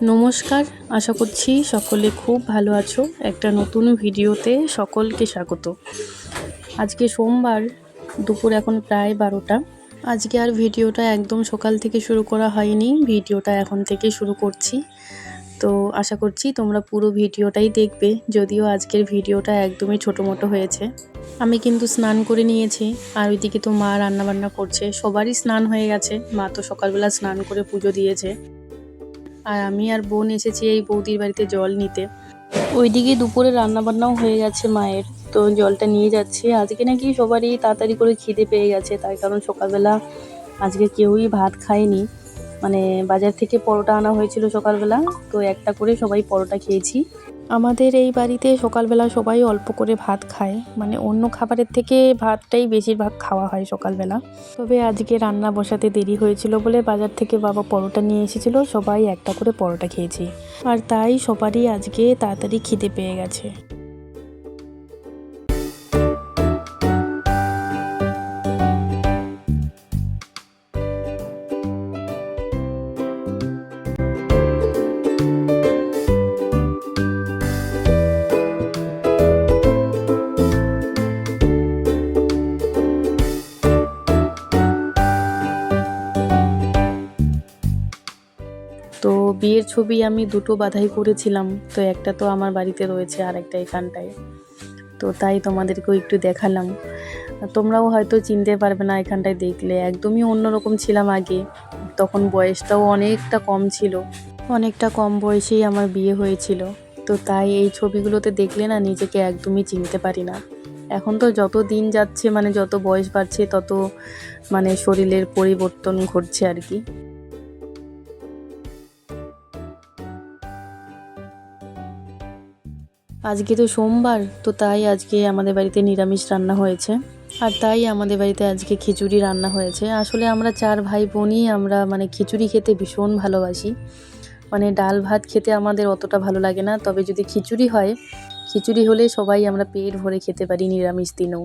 নমস্কার, আশা করছি সকলে খুব ভালো আছো। একটা নতুন ভিডিওতে সকলকে স্বাগত। আজকে সোমবার, দুপুর এখন প্রায় 12টা। আজকে আর ভিডিওটা একদম সকাল থেকে শুরু করা হয়নি, ভিডিওটা এখন থেকে শুরু করছি। তো আশা করছি তোমরা পুরো ভিডিওটাই দেখবে, যদিও আজকের ভিডিওটা একদমই ছোটোমোটো হয়েছে। আমি কিন্তু স্নান করে নিয়েছি, আর ওইদিকে তো মা রান্নাবান্না করছে। সবারই স্নান হয়ে গেছে, মা তো সকালবেলা স্নান করে পুজো দিয়েছে। আর আমি আর বোন এসেছি এই বৌদির বাড়িতে জল নিতে। ওইদিকে দুপুরে রান্নাবান্নাও হয়ে গেছে মায়ের, তো জলটা নিয়ে যাচ্ছি। আজকে নাকি সবারই তাড়াতাড়ি করে খিদে পেয়ে গেছে, তাই কারণ সকালবেলা আজকে কেউই ভাত খায়নি। মানে বাজার থেকে পরোটা আনা হয়েছিল সকালবেলা, তো একটা করে সবাই পরোটা খেয়েছি। আমাদের এই বাড়িতে সকালবেলা সবাই অল্প করে ভাত খায়, মানে অন্য খাবারের থেকে ভাতটাই বেশিরভাগ খাওয়া হয় সকালবেলা। তবে আজকে রান্না বসাতে দেরি হয়েছিল বলে বাজার থেকে বাবা পরোটা নিয়ে এসেছিল, সবাই একটা করে পরোটা খেয়েছি। আর তাই সবারই আজকে তাড়াতাড়ি খিদে পেয়ে গেছে। তো বিয়ের ছবি আমি দুটো বাঁধাই করেছিলাম, তো একটা তো আমার বাড়িতে রয়েছে আর একটা এখানটায়। তো তাই তোমাদেরকেও একটু দেখালাম। তোমরাও হয়তো চিনতে পারবে না এখানটায় দেখলে, একদমই অন্যরকম ছিলাম আগে। তখন বয়সটাও অনেকটা কম ছিল, অনেকটা কম বয়সেই আমার বিয়ে হয়েছিল। তো তাই এই ছবিগুলোতে দেখলে না নিজেকে একদমই চিনতে পারি না। এখন তো যত দিন যাচ্ছে, মানে যত বয়স বাড়ছে তত মানে শরীরের পরিবর্তন ঘটছে আর কি। আজকে তো সোমবার, তো তাই আজকে আমাদের বাড়িতে নিরামিষ রান্না হয়েছে। আর তাই আমাদের বাড়িতে আজকে খিচুড়ি রান্না হয়েছে। আসলে আমরা 4 ভাই বোনই আমরা মানে খিচুড়ি খেতে ভীষণ ভালোবাসি। মানে ডাল ভাত খেতে আমাদের অতটা ভালো লাগে না, তবে যদি খিচুড়ি হয়, খিচুড়ি হলে সবাই আমরা পেট ভরে খেতে পারি নিরামিষ দিনেও।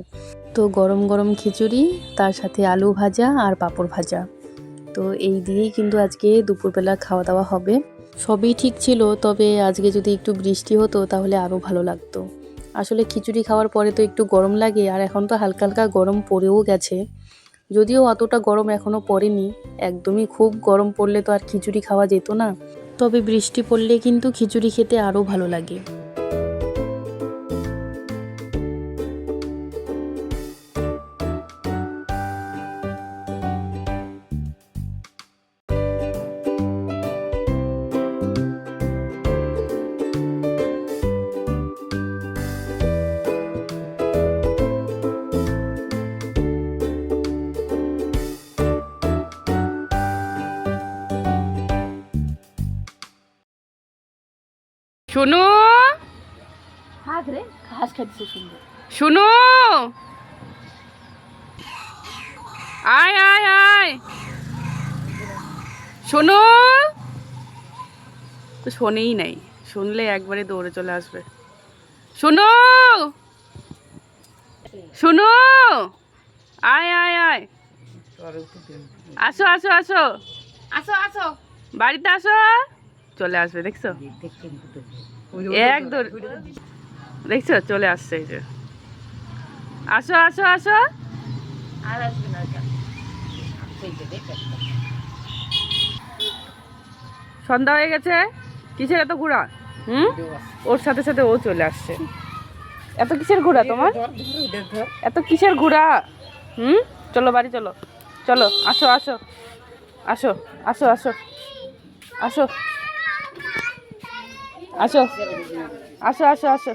তো গরম গরম খিচুড়ি, তার সাথে আলু ভাজা আর পাঁপড় ভাজা। তো এই দিয়েই কিন্তু আজকে দুপুরবেলা খাওয়া দাওয়া হবে। সবই ঠিক ছিল, তবে আজকে যদি একটু বৃষ্টি হতো তাহলে আরও ভালো লাগতো। আসলে খিচুড়ি খাওয়ার পরে তো একটু গরম লাগে, আর এখন তো হালকা হালকা গরম পড়েও গেছে। যদিও অতটা গরম এখনও পড়েনি, একদমই খুব গরম পড়লে তো আর খিচুড়ি খাওয়া যেত না। তবে বৃষ্টি পড়লে কিন্তু খিচুড়ি খেতে আরও ভালো লাগে। শোনো, হাত রে ঘাস খাচ্ছে সুন্দর। শোনো, আয় আয় আয়, শোনো। তো শোনেই নাই, শুনলে একবারে দৌড়ে চলে আসবে। শোনো, শোনো, আয় আয় আয়, আসো আসো আসো, আসো আসো, বাড়িতে আসো। চলে আসবে, দেখছো? এক দৌড়, দেখছো চলে আসছে এই যে। আসো আসো আসো। আর আসবে না। সন্ধ্যা হয়ে গেছে, কিসের এত ঘোরা? ওর সাথে সাথে ও চলে আসছে। এত কিসের ঘোরা তোমার? এত কিসের ঘোরা? চলো বাড়ি চলো, চলো আসো আসো আসো আসো আসো আসো আসো আসো আসো আসো।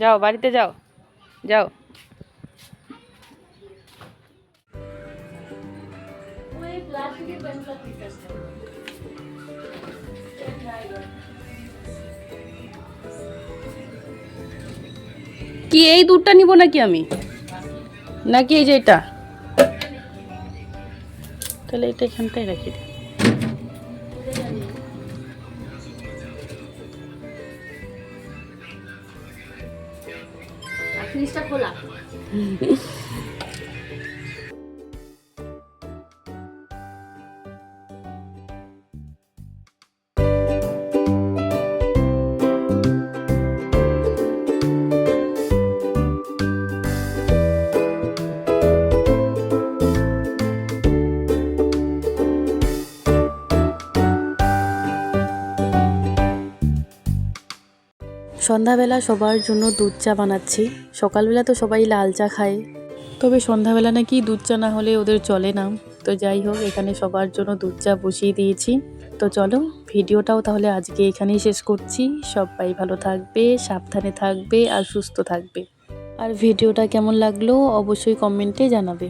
যাও বাড়িতে যাও, যাও। কি এই দুধটা নিব নাকি আমি, নাকি এই যে এটা? তাহলে এটা এখানটায় রাখি দিই। ফ্রিজটা খোলা। সন্ধ্যাবেলা সবার জন্য দুধ চা বানাচ্ছি। সকালবেলা তো সবাই লাল চা খায়, তবে সন্ধ্যাবেলা নাকি দুধ চা না হলে ওদের চলে না। তো যাই হোক, এখানে সবার জন্য দুধ চা বসিয়ে দিয়েছি। তো চলো, ভিডিওটাও তাহলে আজকে এখানেই শেষ করছি। সবাই ভালো থাকবে, সাবধানে থাকবে আর সুস্থ থাকবে। আর ভিডিওটা কেমন লাগলো অবশ্যই কমেন্টে জানাবে।